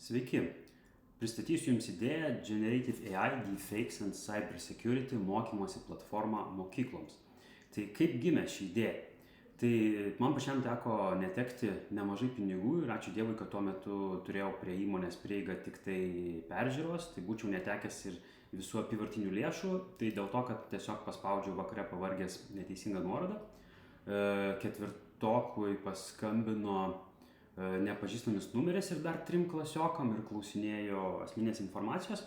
Sveiki. Pristatysiu Jums idėją Generative AI, Deepfakes and Cybersecurity mokymosi platformą mokykloms. Tai kaip gimė ši idėja? Tai man pačiam teko netekti nemažai pinigų ir ačiū Dievui, kad tuo metu turėjau prie įmonės prieigą tik tai peržiūros, tai būčiau netekęs ir visų apyvartinių lėšų, tai dėl to, kad tiesiog paspaudžiau vakare pavargęs neteisingą nuorodą. Ketvirtokui paskambino nepažįstamis numeris ir dar 3 klasiokam ir klausinėjo asmeninės informacijos.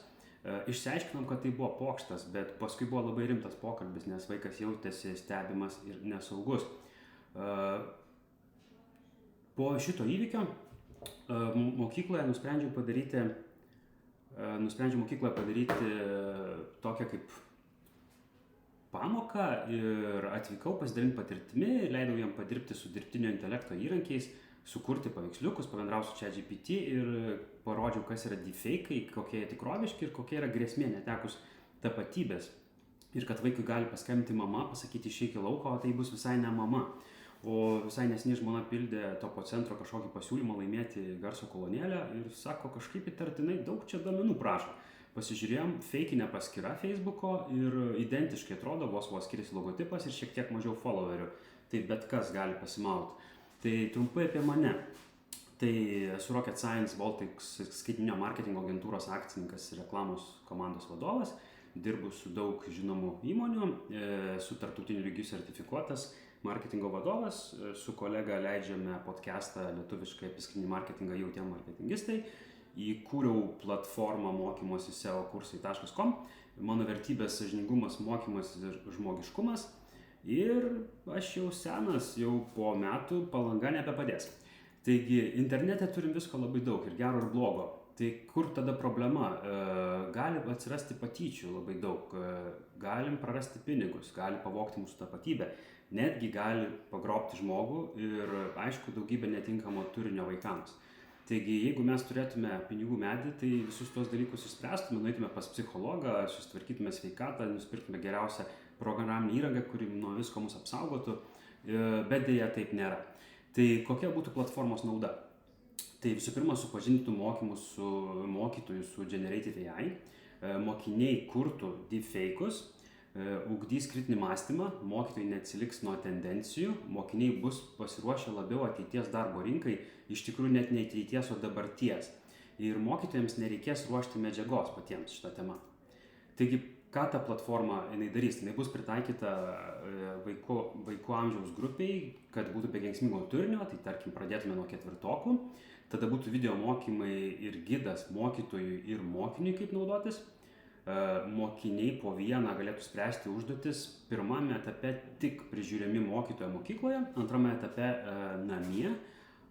Išsiaiškinom, kad tai buvo pokštas, bet paskui buvo labai rimtas pokalbis, nes vaikas jautėsi stebimas ir nesaugus. Po šito įvykio mokykloje nusprendžiau padaryti tokią kaip pamoką ir atvykau pasidalinti patirtimi, leidau jam padirbti su dirbtinio intelekto įrankiais, sukurti paveiksliukus, pabendrausiu su ChatGPT ir parodžiau, kas yra deepfake'ai, kokie jie tikroviški ir kokia yra grėsmė netekus tapatybės. Ir kad vaikui gali paskambinti mama, pasakyti išeik į lauką, o tai bus visai ne mama. O visai neseniai žmona pildė Topo centro kažkokį pasiūlymą laimėti garso kolonėlę ir sako, kažkaip įtartinai daug čia duomenų prašo. Pasižiūrėjom, fake'inė paskyra Facebook'o ir identiškai atrodo, vos skiriasi logotipas ir šiek tiek mažiau followerių. Tai bet kas gali pasimauti. Tai trumpai apie mane. Tai esu Rocket Science Baltics skaitinio marketingo agentūros akcininkas ir reklamos komandos vadovas. Dirbu su daug žinomų įmonių, su tarptautiniu lygiu sertifikuotas marketingo vadovas, su kolega leidžiame podcastą lietuviškai apie skaitinį marketingą jautiem marketingistai. Įkūriau platformą mokymosi seokursai.com. Mano vertybės sąžiningumas, mokymas ir žmogiškumas. Ir aš jau senas, jau po metų Palanga nebepadės. Taigi internete turim visko labai daug ir gero ir blogo. Tai kur tada problema? Gali atsirasti patyčių labai daug, galim prarasti pinigus, gali pavogti mūsų tapatybę, netgi gali pagrobti žmogų ir aišku daugybė netinkamo turinio vaikams. Taigi jeigu mes turėtume pinigų medį, tai visus tos dalykus išspręstume, nueitume pas psichologą, susitvarkytume sveikatą, nusipirktume geriausią programinę įrangą, kuri nuo visko mus apsaugotų, bet dėja taip nėra. Tai kokia būtų platformos nauda? Tai visų pirma, supažindintų mokytojus su Generative AI, mokiniai kurtų deepfake'us, ugdys kritinį mąstymą, mokytojai neatsiliks nuo tendencijų, mokiniai bus pasiruošę labiau ateities darbo rinkai, iš tikrųjų net ne ateities, o dabarties. Ir mokytojams nereikės ruošti medžiagos patiems šitą temą. Taigi, ką ta platforma jinai darys? Jinai bus pritaikyta vaikų amžiaus grupiai, kad būtų be kenksmingo turinio, tai tarkim pradėtume nuo 4-okų, tada būtų video mokymai ir gidas mokytojui ir mokiniui kaip naudotis. Mokiniai po vieną galėtų spręsti užduotis pirmame etape tik prižiūrimi mokytojo mokykloje, antrame etape namie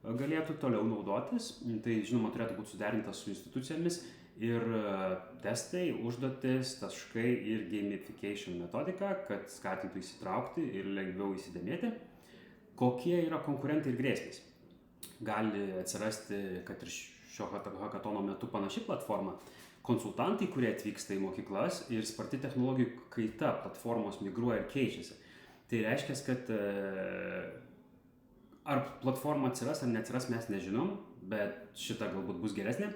galėtų toliau naudotis. Tai žinoma turėtų būti suderintas su institucijomis ir testai, užduotis, taškai ir gamification metodika, kad skatintų įsitraukti ir lengviau įsidėmėti. Kokie yra konkurentai ir grėsmės? Gali atsirasti, kad ir šio hakatono metu panaši platforma, konsultantai, kurie atvyksta į mokyklas ir sparti technologijų kaita, platformos migruoja ir keičiasi. Tai reiškia, kad ar platforma atsiras ar neatsiras mes nežinom, bet šita galbūt bus geresnė.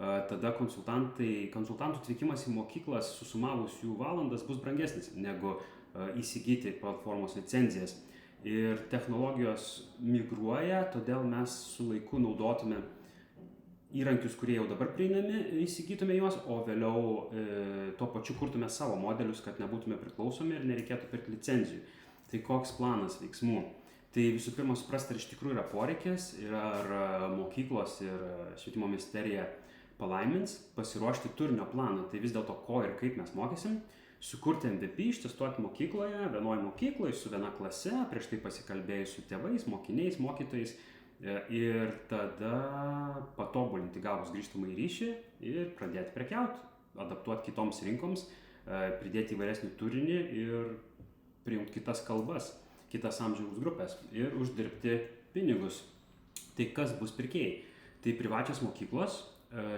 Tada konsultantų atvykimas į mokyklas susumavus jų valandas bus brangesnis negu įsigyti platformos licenzijas. Ir technologijos migruoja, todėl mes su laiku naudotume įrankius, kurie jau dabar prieinami, įsigytume juos, o vėliau tuo pačiu kurtume savo modelius, kad nebūtume priklausomi ir nereikėtų pirkti licenzijų. Tai koks planas veiksmų? Tai visų pirma suprasti, ar iš tikrųjų yra poreikis ir ar mokyklos ir švietimo ministerija palaimins, pasiruošti turinio planą, tai vis dėlto ko ir kaip mes mokysim, sukurti MVP, ištestuoti mokykloje, vienoje mokykloje su viena klase, prieš tai pasikalbėjus su tėvais, mokiniais, mokytojais ir tada patobulinti gavus grįžtamąjį ryšį ir pradėti prekiauti, adaptuoti kitoms rinkoms, pridėti įvairesnį turinį ir prijungti kitas kalbas, kitas amžiaus grupės ir uždirbti pinigus. Tai kas bus pirkėjai? Tai privačios mokyklos,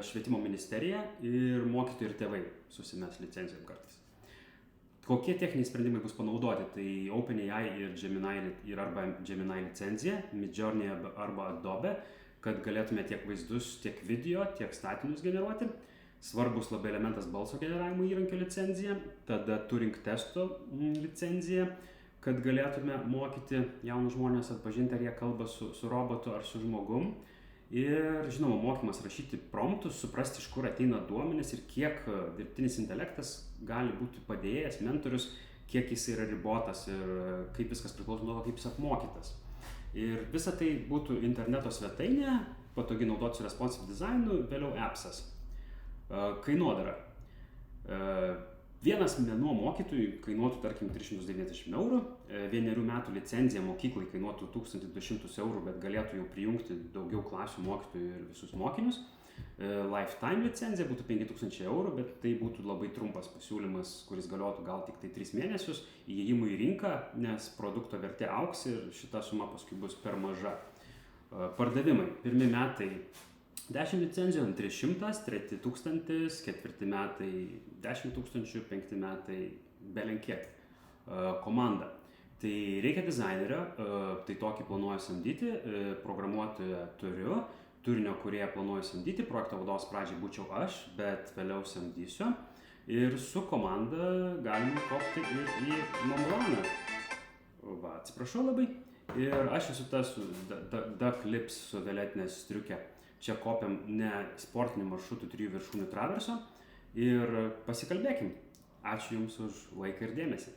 švietimo ministerija ir mokytojai ir tėvai susimes licencijom kartais. Kokie techniniai sprendimai bus panaudoti? Tai OpenAI ir Gemini ir arba Gemini licenzija, Midjourney arba Adobe, kad galėtume tiek vaizdus, tiek video, tiek statinius generuoti. Svarbus labai elementas balso generavimo įrankio licenzija, tada Turing testo licenzija, kad galėtume mokyti jaunus žmonės atpažinti, ar jie kalba su robotu ar su žmogum. Ir, žinoma, mokymas rašyti promptus, suprasti, iš kur ateina duomenys ir kiek dirbtinis intelektas gali būti padėjėjas, mentorius, kiek jis yra ribotas ir kaip viskas priklauso nuo to, kaip jis apmokytas. Ir visa tai būtų interneto svetainė, patogiai naudoti su responsive designu, vėliau appsas. Kainodara. Vienas mėnuo mokytojui kainuotų, tarkim, 390 €, 1 metų licenzija mokyklai kainuotų 1200 €, bet galėtų jau prijungti daugiau klasių mokytojų ir visus mokinius. Lifetime licenzija būtų 5000 €, bet tai būtų labai trumpas pasiūlymas, kuris galiotų gal tik tai 3 mėnesius įėjimui į rinką, nes produkto vertė augs ir šita suma paskui bus per maža. Pardavimai. Pirmi metai 10 licenzijų, antri 100, treti 1000, ketvirti metai 10 000, penkti metai belenkiek. Komanda. Tai reikia dizainerio, tai tokį planuoju samdyti, programuotoją turiu, turinio kūrėją planuoju samdyti, projekto vadovas pradžiai būčiau aš, bet vėliau samdysiu. Ir su komanda galima kopti ir į Montblaną. Va, atsiprašau labai. Ir aš esu tas su Duck Lips su violetinė striukė. Čia kopiam ne sportinių maršrutų 3 viršūnių traverso ir pasikalbėkim. Ačiū Jums už laiką ir dėmesį.